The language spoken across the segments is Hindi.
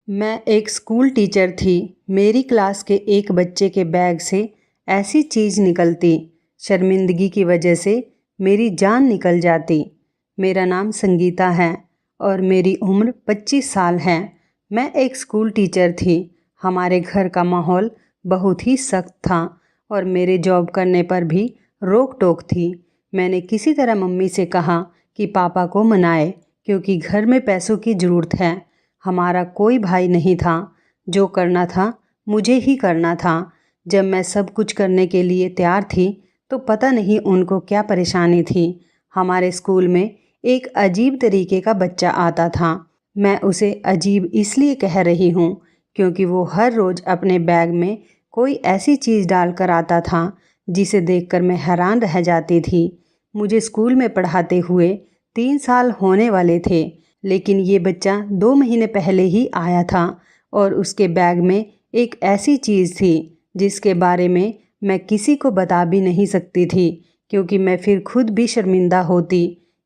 मैं एक स्कूल टीचर थी। मेरी क्लास के एक बच्चे के बैग से ऐसी चीज़ निकलती, शर्मिंदगी की वजह से मेरी जान निकल जाती। मेरा नाम संगीता है और मेरी उम्र 25 साल है। मैं एक स्कूल टीचर थी। हमारे घर का माहौल बहुत ही सख्त था और मेरे जॉब करने पर भी रोक टोक थी। मैंने किसी तरह मम्मी से कहा कि पापा को मनाए, क्योंकि घर में पैसों की ज़रूरत है। हमारा कोई भाई नहीं था। जो करना था मुझे ही करना था। जब मैं सब कुछ करने के लिए तैयार थी तो पता नहीं उनको क्या परेशानी थी। हमारे स्कूल में एक अजीब तरीके का बच्चा आता था। मैं उसे अजीब इसलिए कह रही हूँ क्योंकि वो हर रोज़ अपने बैग में कोई ऐसी चीज़ डाल कर आता था जिसे देखकर मैं हैरान रह जाती थी। मुझे स्कूल में पढ़ाते हुए 3 साल होने वाले थे, लेकिन ये बच्चा 2 महीने पहले ही आया था और उसके बैग में एक ऐसी चीज़ थी जिसके बारे में मैं किसी को बता भी नहीं सकती थी, क्योंकि मैं फिर खुद भी शर्मिंदा होती।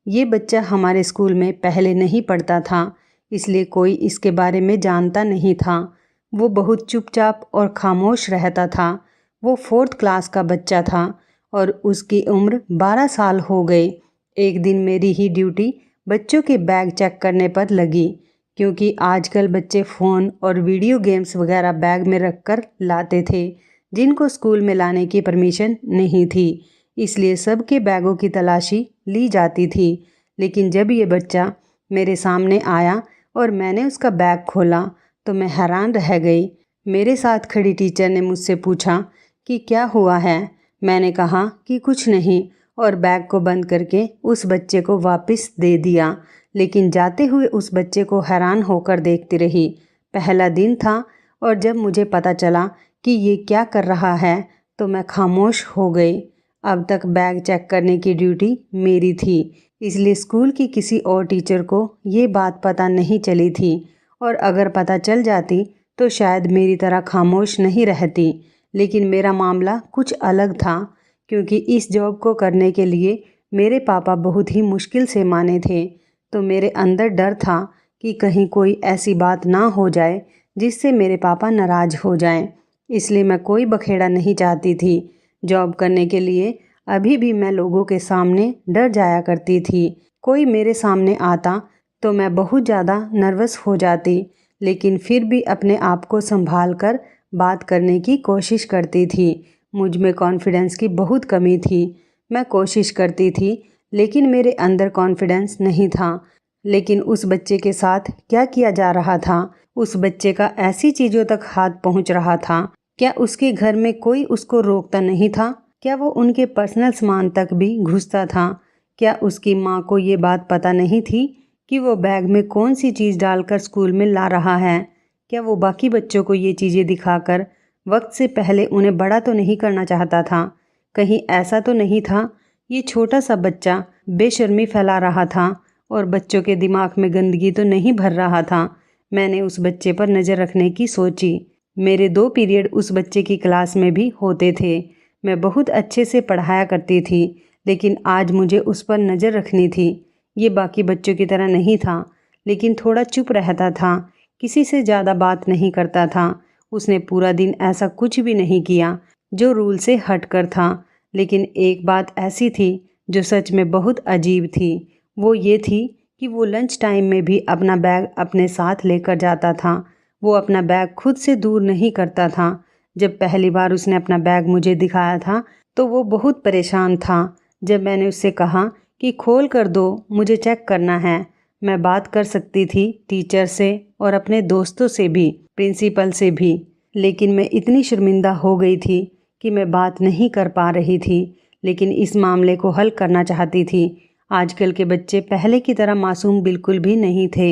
ये बच्चा हमारे स्कूल में पहले नहीं पढ़ता था, इसलिए कोई इसके बारे में जानता नहीं था। वो बहुत चुपचाप और खामोश रहता था। वो 4th क्लास का बच्चा था और उसकी उम्र 12 साल हो गई। एक दिन मेरी ही ड्यूटी बच्चों के बैग चेक करने पर लगी, क्योंकि आजकल बच्चे फ़ोन और वीडियो गेम्स वगैरह बैग में रख कर लाते थे, जिनको स्कूल में लाने की परमिशन नहीं थी। इसलिए सबके बैगों की तलाशी ली जाती थी। लेकिन जब ये बच्चा मेरे सामने आया और मैंने उसका बैग खोला तो मैं हैरान रह गई। मेरे साथ खड़ी टीचर ने मुझसे पूछा कि क्या हुआ है। मैंने कहा कि कुछ नहीं और बैग को बंद करके उस बच्चे को वापस दे दिया। लेकिन जाते हुए उस बच्चे को हैरान होकर देखती रही। पहला दिन था और जब मुझे पता चला कि ये क्या कर रहा है तो मैं खामोश हो गई। अब तक बैग चेक करने की ड्यूटी मेरी थी, इसलिए स्कूल की किसी और टीचर को ये बात पता नहीं चली थी, और अगर पता चल जाती तो शायद मेरी तरह खामोश नहीं रहती। लेकिन मेरा मामला कुछ अलग था, क्योंकि इस जॉब को करने के लिए मेरे पापा बहुत ही मुश्किल से माने थे। तो मेरे अंदर डर था कि कहीं कोई ऐसी बात ना हो जाए जिससे मेरे पापा नाराज़ हो जाएं। इसलिए मैं कोई बखेड़ा नहीं चाहती थी। जॉब करने के लिए अभी भी मैं लोगों के सामने डर जाया करती थी। कोई मेरे सामने आता तो मैं बहुत ज़्यादा नर्वस हो जाती, लेकिन फिर भी अपने आप को संभाल कर बात करने की कोशिश करती थी। मुझ में कॉन्फिडेंस की बहुत कमी थी। मैं कोशिश करती थी लेकिन मेरे अंदर कॉन्फिडेंस नहीं था। लेकिन उस बच्चे के साथ क्या किया जा रहा था? उस बच्चे का ऐसी चीज़ों तक हाथ पहुंच रहा था। क्या उसके घर में कोई उसको रोकता नहीं था? क्या वो उनके पर्सनल सामान तक भी घुसता था? क्या उसकी माँ को ये बात पता नहीं थी कि वो बैग में कौन सी चीज़ डालकर स्कूल में ला रहा है? क्या वो बाकी बच्चों को ये चीज़ें दिखाकर वक्त से पहले उन्हें बड़ा तो नहीं करना चाहता था? कहीं ऐसा तो नहीं था ये छोटा सा बच्चा बेशर्मी फैला रहा था और बच्चों के दिमाग में गंदगी तो नहीं भर रहा था? मैंने उस बच्चे पर नज़र रखने की सोची। मेरे 2 पीरियड उस बच्चे की क्लास में भी होते थे। मैं बहुत अच्छे से पढ़ाया करती थी, लेकिन आज मुझे उस पर नज़र रखनी थी। ये बाकी बच्चों की तरह नहीं था, लेकिन थोड़ा चुप रहता था, किसी से ज़्यादा बात नहीं करता था। उसने पूरा दिन ऐसा कुछ भी नहीं किया जो रूल से हट कर था। लेकिन एक बात ऐसी थी जो सच में बहुत अजीब थी। वो ये थी कि वो लंच टाइम में भी अपना बैग अपने साथ लेकर जाता था। वो अपना बैग खुद से दूर नहीं करता था। जब पहली बार उसने अपना बैग मुझे दिखाया था तो वो बहुत परेशान था। जब मैंने उससे कहा कि खोल कर दो, मुझे चेक करना है। मैं बात कर सकती थी टीचर से और अपने दोस्तों से भी, प्रिंसिपल से भी, लेकिन मैं इतनी शर्मिंदा हो गई थी कि मैं बात नहीं कर पा रही थी। लेकिन इस मामले को हल करना चाहती थी। आजकल के बच्चे पहले की तरह मासूम बिल्कुल भी नहीं थे।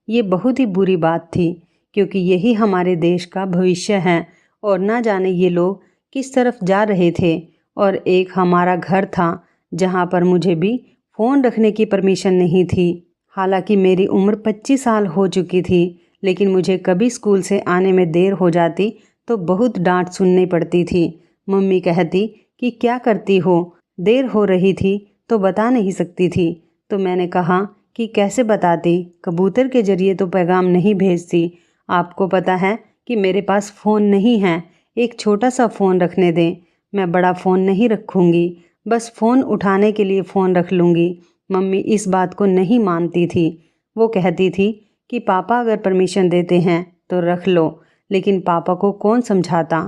ये बहुत ही बुरी बात थी, क्योंकि यही हमारे देश का भविष्य है और ना जाने ये लोग किस तरफ जा रहे थे। और एक हमारा घर था जहाँ पर मुझे भी फ़ोन रखने की परमिशन नहीं थी। हालांकि मेरी उम्र 25 साल हो चुकी थी, लेकिन मुझे कभी स्कूल से आने में देर हो जाती तो बहुत डांट सुननी पड़ती थी। मम्मी कहती कि क्या करती हो, देर हो रही थी तो बता नहीं सकती थी। तो मैंने कहा कि कैसे बताती, कबूतर के ज़रिए तो पैगाम नहीं भेजती। आपको पता है कि मेरे पास फ़ोन नहीं है, एक छोटा सा फ़ोन रखने दें। मैं बड़ा फ़ोन नहीं रखूँगी, बस फ़ोन उठाने के लिए फ़ोन रख लूँगी। मम्मी इस बात को नहीं मानती थी। वो कहती थी कि पापा अगर परमिशन देते हैं तो रख लो, लेकिन पापा को कौन समझाता।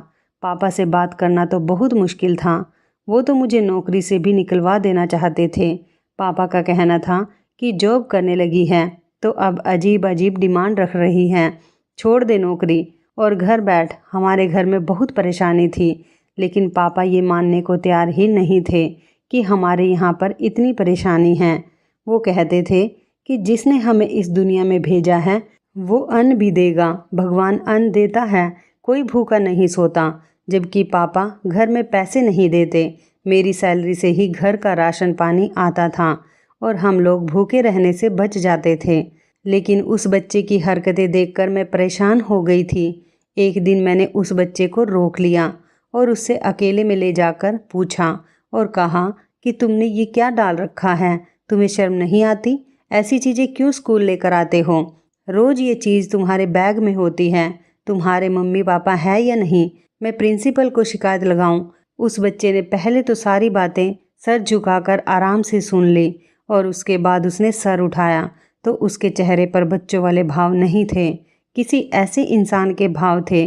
पापा से बात करना तो बहुत मुश्किल था। वो तो मुझे नौकरी से भी निकलवा देना चाहते थे। पापा का कहना था कि जॉब करने लगी है तो अब अजीब अजीब डिमांड रख रही है, छोड़ दे नौकरी और घर बैठ। हमारे घर में बहुत परेशानी थी, लेकिन पापा ये मानने को तैयार ही नहीं थे कि हमारे यहाँ पर इतनी परेशानी है। वो कहते थे कि जिसने हमें इस दुनिया में भेजा है वो अन्न भी देगा। भगवान अन्न देता है, कोई भूखा नहीं सोता। जबकि पापा घर में पैसे नहीं देते। मेरी सैलरी से ही घर का राशन पानी आता था और हम लोग भूखे रहने से बच जाते थे। लेकिन उस बच्चे की हरकतें देखकर मैं परेशान हो गई थी। एक दिन मैंने उस बच्चे को रोक लिया और उससे अकेले में ले जाकर पूछा और कहा कि तुमने ये क्या डाल रखा है, तुम्हें शर्म नहीं आती? ऐसी चीज़ें क्यों स्कूल लेकर आते हो? रोज़ ये चीज़ तुम्हारे बैग में होती है। तुम्हारे मम्मी पापा है या नहीं? मैं प्रिंसिपल को शिकायत लगाऊं? उस बच्चे ने पहले तो सारी बातें सर झुकाकर आराम से सुन ली और उसके बाद उसने सर उठाया तो उसके चेहरे पर बच्चों वाले भाव नहीं थे, किसी ऐसे इंसान के भाव थे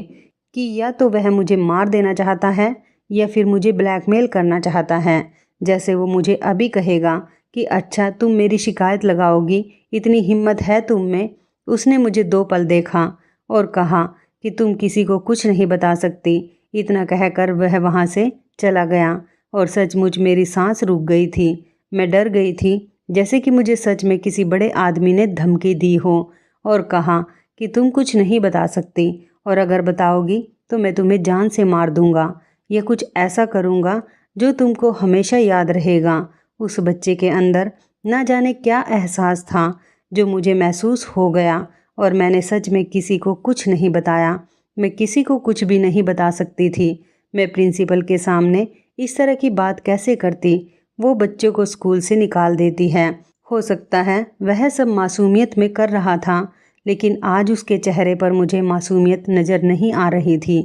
कि या तो वह मुझे मार देना चाहता है या फिर मुझे ब्लैकमेल करना चाहता है। जैसे वो मुझे अभी कहेगा कि अच्छा तुम मेरी शिकायत लगाओगी, इतनी हिम्मत है तुम में। उसने मुझे 2 पल देखा और कहा कि तुम किसी को कुछ नहीं बता सकती। इतना कहकर वह वहाँ से चला गया और सचमुच मेरी सांस रुक गई थी। मैं डर गई थी, जैसे कि मुझे सच में किसी बड़े आदमी ने धमकी दी हो और कहा कि तुम कुछ नहीं बता सकती और अगर बताओगी तो मैं तुम्हें जान से मार दूंगा या कुछ ऐसा करूंगा जो तुमको हमेशा याद रहेगा। उस बच्चे के अंदर ना जाने क्या एहसास था जो मुझे महसूस हो गया और मैंने सच में किसी को कुछ नहीं बताया। मैं किसी को कुछ भी नहीं बता सकती थी। मैं प्रिंसिपल के सामने इस तरह की बात कैसे करती? वो बच्चों को स्कूल से निकाल देती है। हो सकता है वह सब मासूमियत में कर रहा था, लेकिन आज उसके चेहरे पर मुझे मासूमियत नज़र नहीं आ रही थी।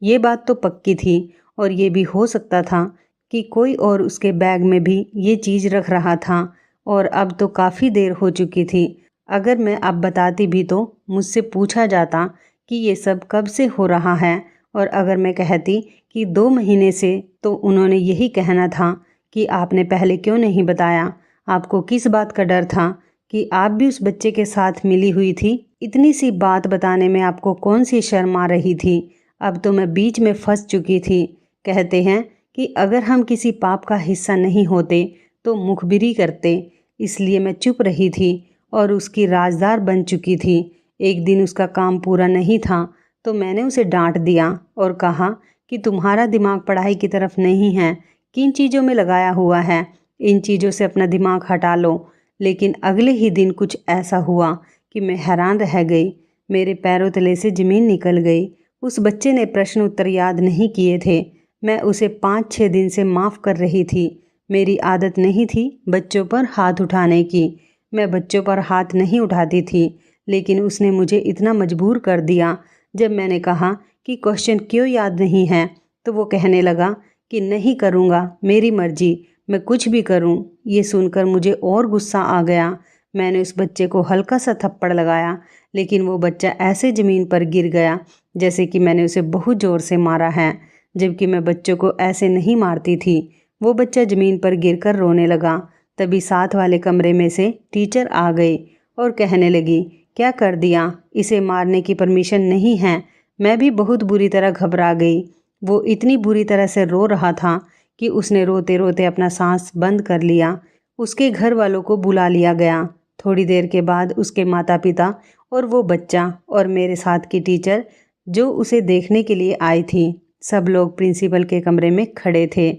ये बात तो पक्की थी और ये भी हो सकता था कि कोई और उसके बैग में भी ये चीज़ रख रहा था और अब तो काफ़ी देर हो चुकी थी। अगर मैं अब बताती भी तो मुझसे पूछा जाता कि ये सब कब से हो रहा है और अगर मैं कहती कि 2 महीने से, तो उन्होंने यही कहना था कि आपने पहले क्यों नहीं बताया? आपको किस बात का डर था कि आप भी उस बच्चे के साथ मिली हुई थी? इतनी सी बात बताने में आपको कौन सी शर्म आ रही थी? अब तो मैं बीच में फंस चुकी थी। कहते हैं कि अगर हम किसी पाप का हिस्सा नहीं होते तो मुखबिरी करते, इसलिए मैं चुप रही थी और उसकी राजदार बन चुकी थी। एक दिन उसका काम पूरा नहीं था तो मैंने उसे डांट दिया और कहा कि तुम्हारा दिमाग पढ़ाई की तरफ नहीं है, किन चीज़ों में लगाया हुआ है, इन चीज़ों से अपना दिमाग हटा लो। लेकिन अगले ही दिन कुछ ऐसा हुआ कि मैं हैरान रह गई। मेरे पैरों तले से ज़मीन निकल गई। उस बच्चे ने प्रश्न उत्तर याद नहीं किए थे। मैं उसे 5-6 दिन से माफ़ कर रही थी। मेरी आदत नहीं थी बच्चों पर हाथ उठाने की। मैं बच्चों पर हाथ नहीं उठाती थी, लेकिन उसने मुझे इतना मजबूर कर दिया। जब मैंने कहा कि क्वेश्चन क्यों याद नहीं है तो वो कहने लगा कि नहीं करूँगा, मेरी मर्जी, मैं कुछ भी करूँ। ये सुनकर मुझे और गुस्सा आ गया। मैंने उस बच्चे को हल्का सा थप्पड़ लगाया, लेकिन वो बच्चा ऐसे ज़मीन पर गिर गया जैसे कि मैंने उसे बहुत ज़ोर से मारा है, जबकि मैं बच्चों को ऐसे नहीं मारती थी। वो बच्चा ज़मीन पर गिरकर रोने लगा। तभी साथ वाले कमरे में से टीचर आ गई और कहने लगी, क्या कर दिया? इसे मारने की परमिशन नहीं है। मैं भी बहुत बुरी तरह घबरा गई। वो इतनी बुरी तरह से रो रहा था कि उसने रोते रोते अपना सांस बंद कर लिया। उसके घर वालों को बुला लिया गया। थोड़ी देर के बाद उसके माता पिता और वो बच्चा और मेरे साथ की टीचर जो उसे देखने के लिए आई थी, सब लोग प्रिंसिपल के कमरे में खड़े थे।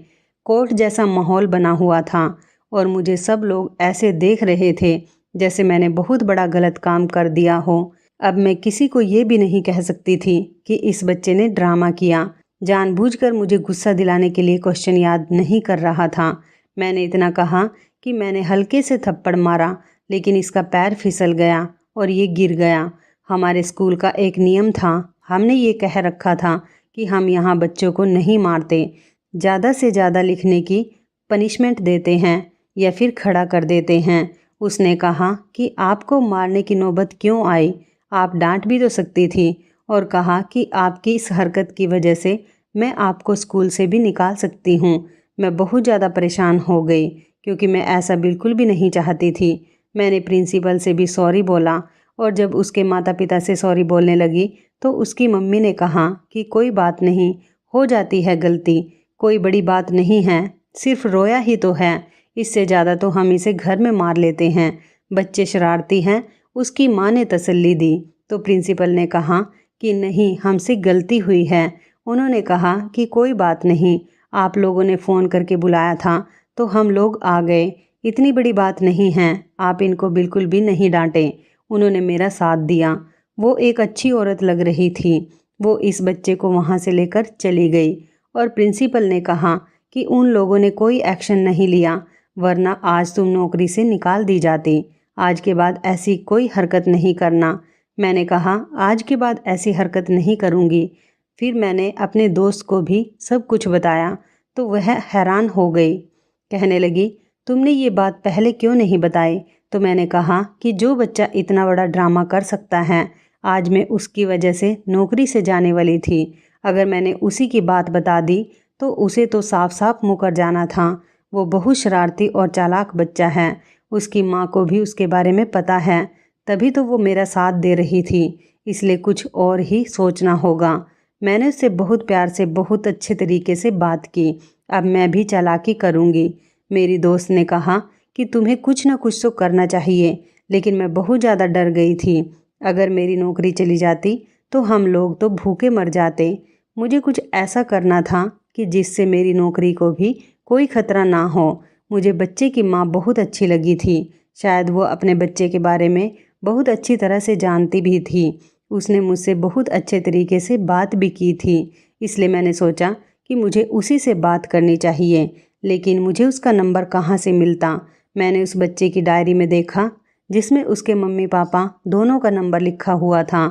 कोर्ट जैसा माहौल बना हुआ था और मुझे सब लोग ऐसे देख रहे थे जैसे मैंने बहुत बड़ा गलत काम कर दिया हो। अब मैं किसी को ये भी नहीं कह सकती थी कि इस बच्चे ने ड्रामा किया, जानबूझकर मुझे गुस्सा दिलाने के लिए क्वेश्चन याद नहीं कर रहा था। मैंने इतना कहा कि मैंने हल्के से थप्पड़ मारा, लेकिन इसका पैर फिसल गया और ये गिर गया। हमारे स्कूल का एक नियम था, हमने ये कह रखा था कि हम यहाँ बच्चों को नहीं मारते, ज़्यादा से ज़्यादा लिखने की पनिशमेंट देते हैं या फिर खड़ा कर देते हैं। उसने कहा कि आपको मारने की नौबत क्यों आई, आप डांट भी तो सकती थी, और कहा कि आपकी इस हरकत की वजह से मैं आपको स्कूल से भी निकाल सकती हूँ। मैं बहुत ज़्यादा परेशान हो गई क्योंकि मैं ऐसा बिल्कुल भी नहीं चाहती थी। मैंने प्रिंसिपल से भी सॉरी बोला और जब उसके माता पिता से सॉरी बोलने लगी तो उसकी मम्मी ने कहा कि कोई बात नहीं, हो जाती है गलती, कोई बड़ी बात नहीं है, सिर्फ रोया ही तो है, इससे ज़्यादा तो हम इसे घर में मार लेते हैं, बच्चे शरारती हैं। उसकी माँ ने तसल्ली दी तो प्रिंसिपल ने कहा कि नहीं, हमसे गलती हुई है। उन्होंने कहा कि कोई बात नहीं, आप लोगों ने फ़ोन करके बुलाया था तो हम लोग आ गए, इतनी बड़ी बात नहीं है, आप इनको बिल्कुल भी नहीं डांटें। उन्होंने मेरा साथ दिया। वो एक अच्छी औरत लग रही थी। वो इस बच्चे को वहाँ से लेकर चली गई और प्रिंसिपल ने कहा कि उन लोगों ने कोई एक्शन नहीं लिया, वरना आज तुम नौकरी से निकाल दी जाती। आज के बाद ऐसी कोई हरकत नहीं करना। मैंने कहा आज के बाद ऐसी हरकत नहीं करूँगी। फिर मैंने अपने दोस्त को भी सब कुछ बताया तो वह हैरान हो गई। कहने लगी, तुमने ये बात पहले क्यों नहीं बताई? तो मैंने कहा कि जो बच्चा इतना बड़ा ड्रामा कर सकता है, आज मैं उसकी वजह से नौकरी से जाने वाली थी। अगर मैंने उसी की बात बता दी तो उसे तो साफ साफ मुकर जाना था। वो बहुत शरारती और चालाक बच्चा है। उसकी माँ को भी उसके बारे में पता है, तभी तो वो मेरा साथ दे रही थी, इसलिए कुछ और ही सोचना होगा। मैंने उससे बहुत प्यार से बहुत अच्छे तरीके से बात की। अब मैं भी चालाकी करूँगी। मेरी दोस्त ने कहा कि तुम्हें कुछ ना कुछ तो करना चाहिए, लेकिन मैं बहुत ज़्यादा डर गई थी। अगर मेरी नौकरी चली जाती तो हम लोग तो भूखे मर जाते। मुझे कुछ ऐसा करना था कि जिससे मेरी नौकरी को भी कोई खतरा ना हो। मुझे बच्चे की माँ बहुत अच्छी लगी थी। शायद वो अपने बच्चे के बारे में बहुत अच्छी तरह से जानती भी थी। उसने मुझसे बहुत अच्छे तरीके से बात भी की थी, इसलिए मैंने सोचा कि मुझे उसी से बात करनी चाहिए। लेकिन मुझे उसका नंबर कहाँ से मिलता? मैंने उस बच्चे की डायरी में देखा जिसमें उसके मम्मी पापा दोनों का नंबर लिखा हुआ था।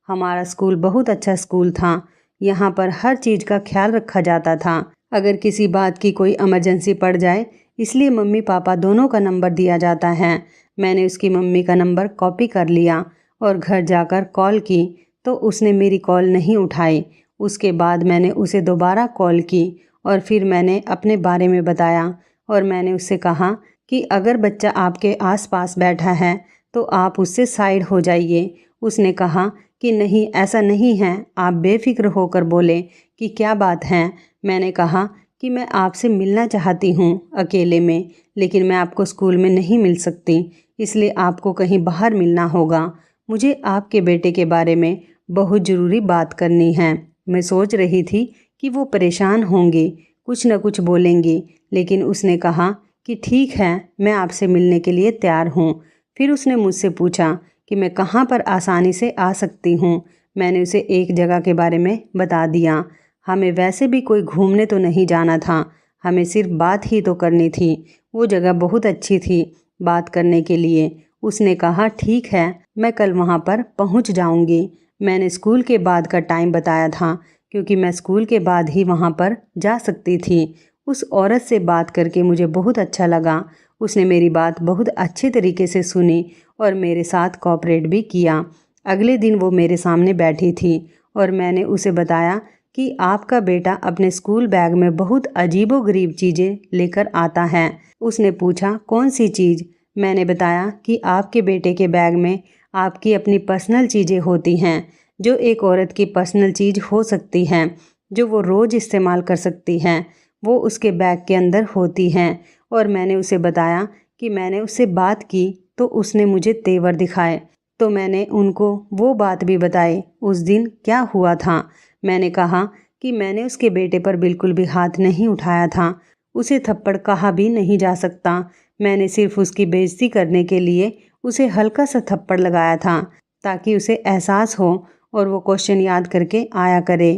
हमारा स्कूल बहुत अच्छा स्कूल था। यहाँ पर हर चीज़ का ख्याल रखा जाता था। अगर किसी बात की कोई इमरजेंसी पड़ जाए, इसलिए मम्मी पापा दोनों का नंबर दिया जाता है। मैंने उसकी मम्मी का नंबर कॉपी कर लिया और घर जाकर कॉल की तो उसने मेरी कॉल नहीं उठाई। उसके बाद मैंने उसे दोबारा कॉल की और फिर मैंने अपने बारे में बताया और मैंने उससे कहा कि अगर बच्चा आपके आसपास बैठा है तो आप उससे साइड हो जाइए। उसने कहा कि नहीं, ऐसा नहीं है, आप बेफिक्र होकर बोलें कि क्या बात है। मैंने कहा कि मैं आपसे मिलना चाहती हूँ अकेले में, लेकिन मैं आपको स्कूल में नहीं मिल सकती, इसलिए आपको कहीं बाहर मिलना होगा। मुझे आपके बेटे के बारे में बहुत ज़रूरी बात करनी है। मैं सोच रही थी कि वो परेशान होंगी, कुछ न कुछ बोलेंगी, लेकिन उसने कहा कि ठीक है, मैं आपसे मिलने के लिए तैयार हूँ। फिर उसने मुझसे पूछा कि मैं कहाँ पर आसानी से आ सकती हूँ। मैंने उसे एक जगह के बारे में बता दिया। हमें वैसे भी कोई घूमने तो नहीं जाना था, हमें सिर्फ बात ही तो करनी थी। वो जगह बहुत अच्छी थी बात करने के लिए। उसने कहा ठीक है, मैं कल वहाँ पर पहुँच जाऊँगी। मैंने स्कूल के बाद का टाइम बताया था क्योंकि मैं स्कूल के बाद ही वहाँ पर जा सकती थी। उस औरत से बात करके मुझे बहुत अच्छा लगा। उसने मेरी बात बहुत अच्छे तरीके से सुनी और मेरे साथ कोऑपरेट भी किया। अगले दिन वो मेरे सामने बैठी थी और मैंने उसे बताया कि आपका बेटा अपने स्कूल बैग में बहुत अजीबोगरीब चीज़ें लेकर आता है। उसने पूछा कौन सी चीज़? मैंने बताया कि आपके बेटे के बैग में आपकी अपनी पर्सनल चीज़ें होती हैं, जो एक औरत की पर्सनल चीज़ हो सकती हैं, जो वो रोज़ इस्तेमाल कर सकती हैं, वो उसके बैग के अंदर होती हैं। और मैंने उसे बताया कि मैंने उससे बात की तो उसने मुझे तेवर दिखाए, तो मैंने उनको वो बात भी बताई उस दिन क्या हुआ था। मैंने कहा कि मैंने उसके बेटे पर बिल्कुल भी हाथ नहीं उठाया था, उसे थप्पड़ कहा भी नहीं जा सकता। मैंने सिर्फ उसकी बेइज्जती करने के लिए उसे हल्का सा थप्पड़ लगाया था ताकि उसे एहसास हो और वो क्वेश्चन याद करके आया करे।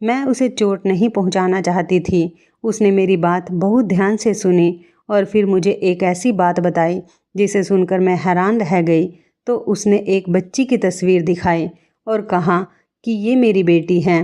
मैं उसे चोट नहीं पहुंचाना चाहती थी। उसने मेरी बात बहुत ध्यान से सुनी और फिर मुझे एक ऐसी बात बताई जिसे सुनकर मैं हैरान रह गई। तो उसने एक बच्ची की तस्वीर दिखाई और कहा कि ये मेरी बेटी है।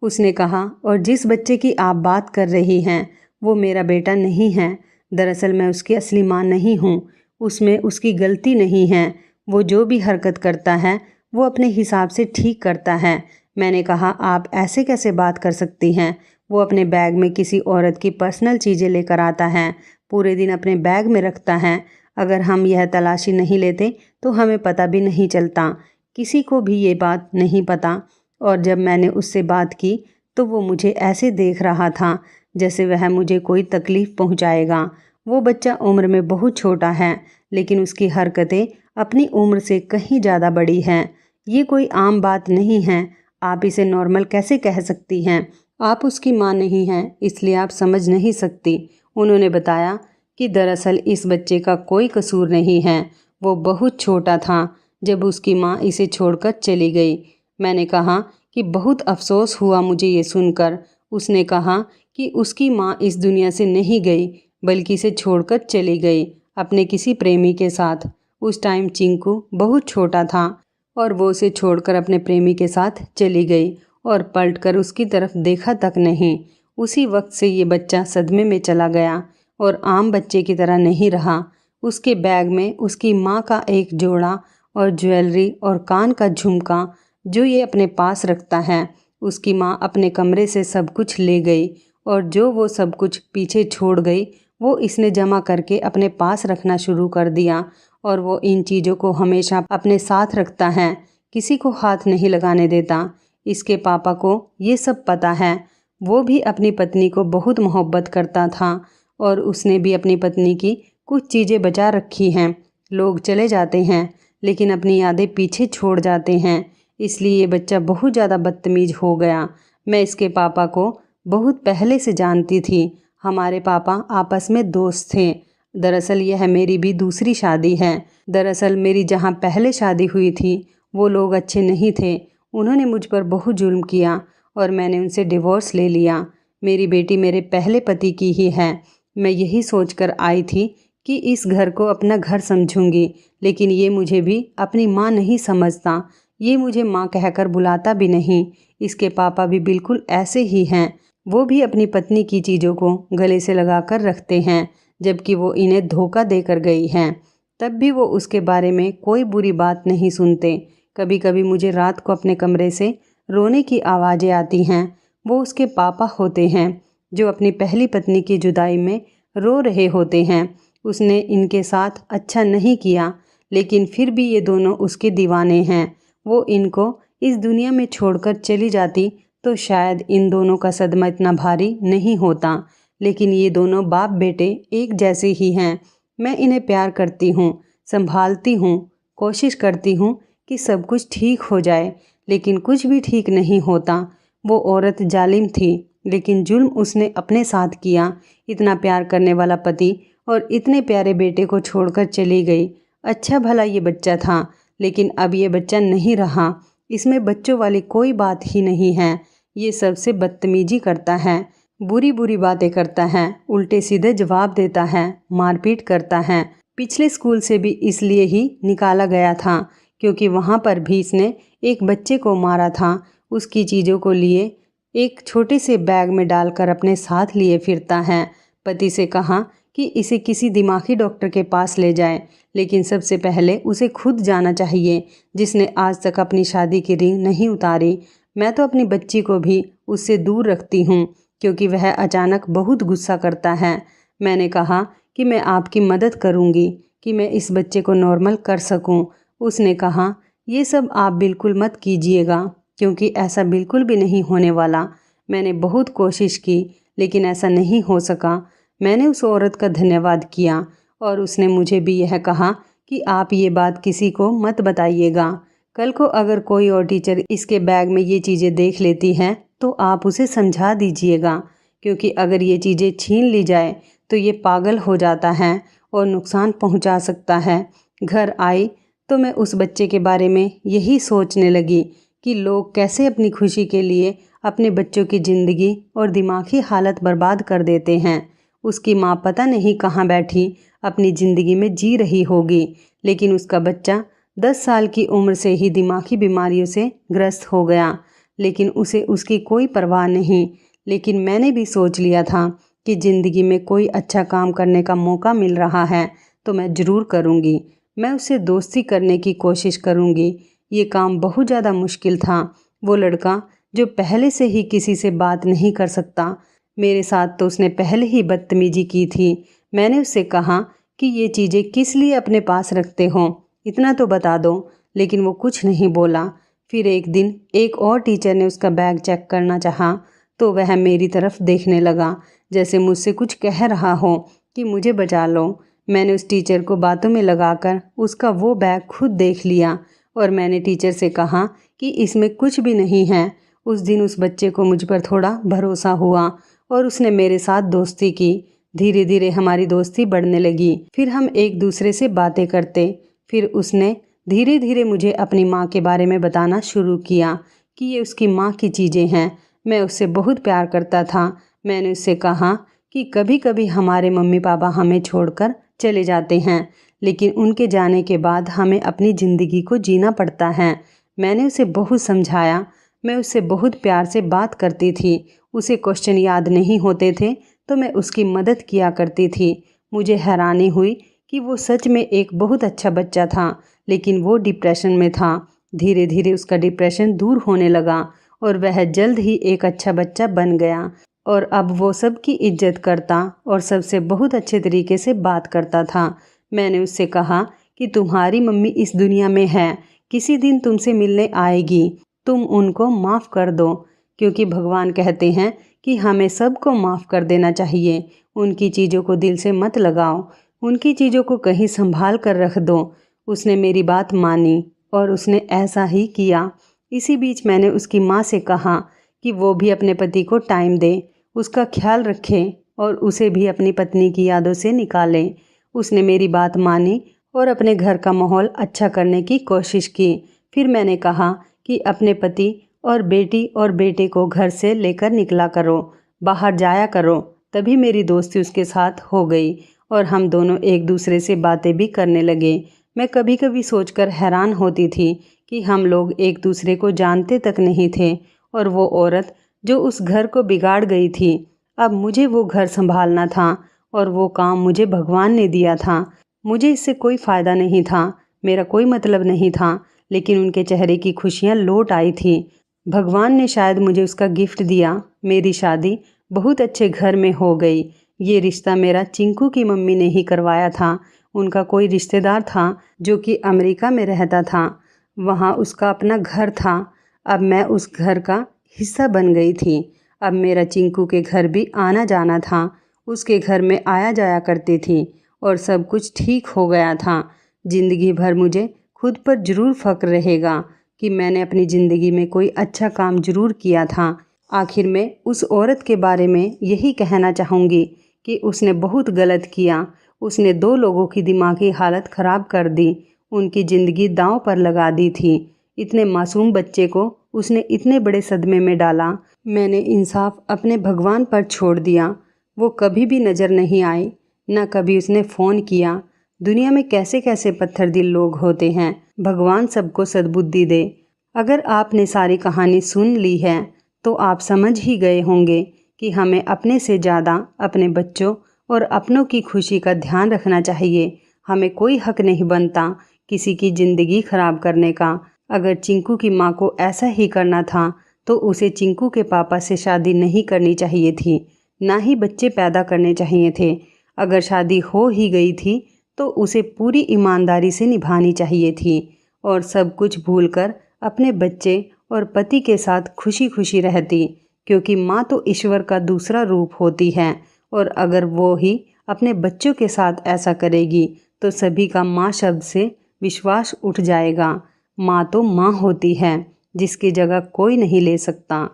उसने कहा, और जिस बच्चे की आप बात कर रही हैं वो मेरा बेटा नहीं है। दरअसल मैं उसकी असली माँ नहीं हूँ। उसमें उसकी गलती नहीं है। वो जो भी हरकत करता है वो अपने हिसाब से ठीक करता है। मैंने कहा, आप ऐसे कैसे बात कर सकती हैं? वो अपने बैग में किसी औरत की पर्सनल चीज़ें लेकर आता है, पूरे दिन अपने बैग में रखता है। अगर हम यह तलाशी नहीं लेते तो हमें पता भी नहीं चलता। किसी को भी ये बात नहीं पता। और जब मैंने उससे बात की तो वो मुझे ऐसे देख रहा था जैसे वह मुझे कोई तकलीफ़ पहुंचाएगा। वो बच्चा उम्र में बहुत छोटा है, लेकिन उसकी हरकतें अपनी उम्र से कहीं ज़्यादा बड़ी हैं। ये कोई आम बात नहीं है। आप इसे नॉर्मल कैसे कह सकती हैं? आप उसकी माँ नहीं हैं, इसलिए आप समझ नहीं सकती। उन्होंने बताया कि दरअसल इस बच्चे का कोई कसूर नहीं है। वो बहुत छोटा था जब उसकी माँ इसे छोड़कर चली गई। मैंने कहा कि बहुत अफसोस हुआ मुझे ये सुनकर। उसने कहा कि उसकी माँ इस दुनिया से नहीं गई, बल्कि इसे छोड़कर चली गई अपने किसी प्रेमी के साथ। उस टाइम चिंकू बहुत छोटा था और वो उसे छोड़कर अपने प्रेमी के साथ चली गई और पलटकर उसकी तरफ देखा तक नहीं। उसी वक्त से ये बच्चा सदमे में चला गया और आम बच्चे की तरह नहीं रहा। उसके बैग में उसकी माँ का एक जोड़ा और ज्वेलरी और कान का झुमका जो ये अपने पास रखता है, उसकी माँ अपने कमरे से सब कुछ ले गई और जो वो सब कुछ पीछे छोड़ गई वो इसने जमा करके अपने पास रखना शुरू कर दिया। और वो इन चीज़ों को हमेशा अपने साथ रखता है, किसी को हाथ नहीं लगाने देता। इसके पापा को ये सब पता है। वो भी अपनी पत्नी को बहुत मोहब्बत करता था और उसने भी अपनी पत्नी की कुछ चीज़ें बचा रखी हैं। लोग चले जाते हैं लेकिन अपनी यादें पीछे छोड़ जाते हैं, इसलिए ये बच्चा बहुत ज़्यादा बदतमीज़ हो गया। मैं इसके पापा को बहुत पहले से जानती थी। हमारे पापा आपस में दोस्त थे। दरअसल यह मेरी भी दूसरी शादी है। दरअसल मेरी जहाँ पहले शादी हुई थी वो लोग अच्छे नहीं थे। उन्होंने मुझ पर बहुत जुल्म किया और मैंने उनसे डिवोर्स ले लिया। मेरी बेटी मेरे पहले पति की ही है। मैं यही सोचकर आई थी कि इस घर को अपना घर समझूंगी, लेकिन ये मुझे भी अपनी माँ नहीं समझता। ये मुझे माँ कहकर बुलाता भी नहीं। इसके पापा भी बिल्कुल ऐसे ही हैं। वो भी अपनी पत्नी की चीज़ों को गले से लगाकर रखते हैं, जबकि वो इन्हें धोखा देकर गई हैं। तब भी वो उसके बारे में कोई बुरी बात नहीं सुनते। कभी कभी मुझे रात को अपने कमरे से रोने की आवाज़ें आती हैं। वो उसके पापा होते हैं जो अपनी पहली पत्नी की जुदाई में रो रहे होते हैं। उसने इनके साथ अच्छा नहीं किया, लेकिन फिर भी ये दोनों उसके दीवाने हैं। वो इनको इस दुनिया में छोड़कर चली जाती तो शायद इन दोनों का सदमा इतना भारी नहीं होता, लेकिन ये दोनों बाप बेटे एक जैसे ही हैं। मैं इन्हें प्यार करती हूँ, संभालती हूँ, कोशिश करती हूँ कि सब कुछ ठीक हो जाए, लेकिन कुछ भी ठीक नहीं होता। वो औरत जालिम थी, लेकिन जुल्म उसने अपने साथ किया। इतना प्यार करने वाला पति और इतने प्यारे बेटे को छोड़कर चली गई। अच्छा भला ये बच्चा था, लेकिन अब ये बच्चा नहीं रहा। इसमें बच्चों वाली कोई बात ही नहीं है। ये सबसे बदतमीजी करता है, बुरी बुरी बातें करता है, उल्टे सीधे जवाब देता है, मारपीट करता है। पिछले स्कूल से भी इसलिए ही निकाला गया था क्योंकि वहाँ पर भी इसने एक बच्चे को मारा था। उसकी चीज़ों को लिए एक छोटे से बैग में डालकर अपने साथ लिए फिरता है। पति से कहा कि इसे किसी दिमागी डॉक्टर के पास ले जाए, लेकिन सबसे पहले उसे खुद जाना चाहिए, जिसने आज तक अपनी शादी की रिंग नहीं उतारी। मैं तो अपनी बच्ची को भी उससे दूर रखती हूँ क्योंकि वह अचानक बहुत गुस्सा करता है। मैंने कहा कि मैं आपकी मदद करूँगी कि मैं इस बच्चे को नॉर्मल कर सकूँ। उसने कहा, ये सब आप बिल्कुल मत कीजिएगा क्योंकि ऐसा बिल्कुल भी नहीं होने वाला। मैंने बहुत कोशिश की लेकिन ऐसा नहीं हो सका। मैंने उस औरत का धन्यवाद किया और उसने मुझे भी यह कहा कि आप ये बात किसी को मत बताइएगा। कल को अगर कोई और टीचर इसके बैग में ये चीज़ें देख लेती हैं तो आप उसे समझा दीजिएगा, क्योंकि अगर ये चीज़ें छीन ली जाए तो ये पागल हो जाता है और नुकसान पहुंचा सकता है। घर आई तो मैं उस बच्चे के बारे में यही सोचने लगी कि लोग कैसे अपनी खुशी के लिए अपने बच्चों की ज़िंदगी और दिमागी हालत बर्बाद कर देते हैं। उसकी माँ पता नहीं कहाँ बैठी अपनी ज़िंदगी में जी रही होगी, लेकिन उसका बच्चा 10 साल की उम्र से ही दिमागी बीमारियों से ग्रस्त हो गया, लेकिन उसे उसकी कोई परवाह नहीं। लेकिन मैंने भी सोच लिया था कि ज़िंदगी में कोई अच्छा काम करने का मौका मिल रहा है तो मैं ज़रूर करूँगी। मैं उससे दोस्ती करने की कोशिश करूँगी। ये काम बहुत ज़्यादा मुश्किल था। वो लड़का जो पहले से ही किसी से बात नहीं कर सकता, मेरे साथ तो उसने पहले ही बदतमीजी की थी। मैंने उससे कहा कि ये चीज़ें किस लिए अपने पास रखते हो, इतना तो बता दो, लेकिन वो कुछ नहीं बोला। फिर एक दिन एक और टीचर ने उसका बैग चेक करना चाहा तो वह मेरी तरफ देखने लगा जैसे मुझसे कुछ कह रहा हो कि मुझे बचा लो। मैंने उस टीचर को बातों में लगाकर उसका वो बैग खुद देख लिया और मैंने टीचर से कहा कि इसमें कुछ भी नहीं है। उस दिन उस बच्चे को मुझ पर थोड़ा भरोसा हुआ और उसने मेरे साथ दोस्ती की। धीरे धीरे हमारी दोस्ती बढ़ने लगी। फिर हम एक दूसरे से बातें करते। फिर उसने धीरे धीरे मुझे अपनी माँ के बारे में बताना शुरू किया कि ये उसकी माँ की चीज़ें हैं। मैं उससे बहुत प्यार करता था। मैंने उससे कहा कि कभी कभी हमारे मम्मी पापा हमें छोड़कर चले जाते हैं, लेकिन उनके जाने के बाद हमें अपनी ज़िंदगी को जीना पड़ता है। मैंने उसे बहुत समझाया। मैं उससे बहुत प्यार से बात करती थी। उसे क्वेश्चन याद नहीं होते थे तो मैं उसकी मदद किया करती थी। मुझे हैरानी हुई कि वो सच में एक बहुत अच्छा बच्चा था, लेकिन वो डिप्रेशन में था। धीरे धीरे उसका डिप्रेशन दूर होने लगा और वह जल्द ही एक अच्छा बच्चा बन गया और अब वो सबकी इज्जत करता और सबसे बहुत अच्छे तरीके से बात करता था। मैंने उससे कहा कि तुम्हारी मम्मी इस दुनिया में है, किसी दिन तुमसे मिलने आएगी, तुम उनको माफ़ कर दो, क्योंकि भगवान कहते हैं कि हमें सबको माफ़ कर देना चाहिए। उनकी चीज़ों को दिल से मत लगाओ, उनकी चीज़ों को कहीं संभाल कर रख दो। उसने मेरी बात मानी और उसने ऐसा ही किया। इसी बीच मैंने उसकी माँ से कहा कि वो भी अपने पति को टाइम दे, उसका ख्याल रखे और उसे भी अपनी पत्नी की यादों से निकाले। उसने मेरी बात मानी और अपने घर का माहौल अच्छा करने की कोशिश की। फिर मैंने कहा कि अपने पति और बेटी और बेटे को घर से लेकर निकला करो, बाहर जाया करो। तभी मेरी दोस्ती उसके साथ हो गई और हम दोनों एक दूसरे से बातें भी करने लगे। मैं कभी कभी सोचकर हैरान होती थी कि हम लोग एक दूसरे को जानते तक नहीं थे और वो औरत जो उस घर को बिगाड़ गई थी, अब मुझे वो घर संभालना था और वो काम मुझे भगवान ने दिया था। मुझे इससे कोई फ़ायदा नहीं था, मेरा कोई मतलब नहीं था, लेकिन उनके चेहरे की खुशियाँ लौट आई थी। भगवान ने शायद मुझे उसका गिफ्ट दिया। मेरी शादी बहुत अच्छे घर में हो गई। ये रिश्ता मेरा चिंकू की मम्मी ने ही करवाया था। उनका कोई रिश्तेदार था जो कि अमेरिका में रहता था, वहाँ उसका अपना घर था। अब मैं उस घर का हिस्सा बन गई थी। अब मेरा चिंकू के घर भी आना जाना था। उसके घर में आया जाया करती थी और सब कुछ ठीक हो गया था। ज़िंदगी भर मुझे खुद पर ज़रूर फ़ख्र रहेगा कि मैंने अपनी ज़िंदगी में कोई अच्छा काम ज़रूर किया था। आखिर में उस औरत के बारे में यही कहना चाहूँगी कि उसने बहुत गलत किया। उसने 2 लोगों की दिमागी हालत ख़राब कर दी, उनकी ज़िंदगी दांव पर लगा दी थी। इतने मासूम बच्चे को उसने इतने बड़े सदमे में डाला। मैंने इंसाफ अपने भगवान पर छोड़ दिया। वो कभी भी नज़र नहीं आए, न कभी उसने फ़ोन किया। दुनिया में कैसे कैसे पत्थर दिल लोग होते हैं। भगवान सबको सद्बुद्धि दे। अगर आपने सारी कहानी सुन ली है तो आप समझ ही गए होंगे कि हमें अपने से ज़्यादा अपने बच्चों और अपनों की खुशी का ध्यान रखना चाहिए। हमें कोई हक नहीं बनता किसी की ज़िंदगी ख़राब करने का। अगर चिंकू की माँ को ऐसा ही करना था तो उसे चिंकू के पापा से शादी नहीं करनी चाहिए थी, ना ही बच्चे पैदा करने चाहिए थे। अगर शादी हो ही गई थी तो उसे पूरी ईमानदारी से निभानी चाहिए थी और सब कुछ भूलकर अपने बच्चे और पति के साथ खुशी खुशी रहती, क्योंकि माँ तो ईश्वर का दूसरा रूप होती है और अगर वो ही अपने बच्चों के साथ ऐसा करेगी तो सभी का माँ शब्द से विश्वास उठ जाएगा। माँ तो माँ होती है जिसकी जगह कोई नहीं ले सकता।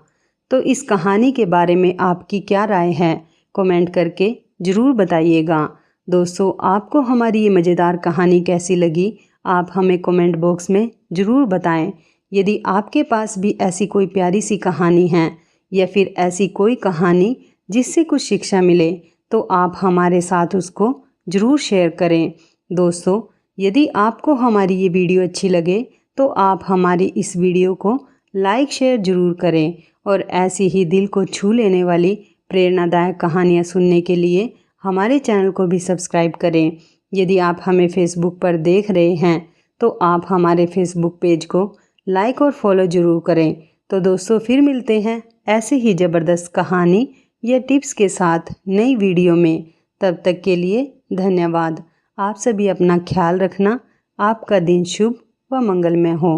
तो इस कहानी के बारे में आपकी क्या राय है, कमेंट करके ज़रूर बताइएगा। दोस्तों, आपको हमारी ये मज़ेदार कहानी कैसी लगी, आप हमें कमेंट बॉक्स में ज़रूर बताएं। यदि आपके पास भी ऐसी कोई प्यारी सी कहानी है या फिर ऐसी कोई कहानी जिससे कुछ शिक्षा मिले तो आप हमारे साथ उसको ज़रूर शेयर करें। दोस्तों, यदि आपको हमारी ये वीडियो अच्छी लगे तो आप हमारी इस वीडियो को लाइक शेयर ज़रूर करें और ऐसी ही दिल को छू लेने वाली प्रेरणादायक कहानियाँ सुनने के लिए हमारे चैनल को भी सब्सक्राइब करें। यदि आप हमें फेसबुक पर देख रहे हैं तो आप हमारे फेसबुक पेज को लाइक और फॉलो ज़रूर करें। तो दोस्तों फिर मिलते हैं ऐसे ही ज़बरदस्त कहानी या टिप्स के साथ नई वीडियो में। तब तक के लिए धन्यवाद। आप सभी अपना ख्याल रखना। आपका दिन शुभ व मंगलमय हो।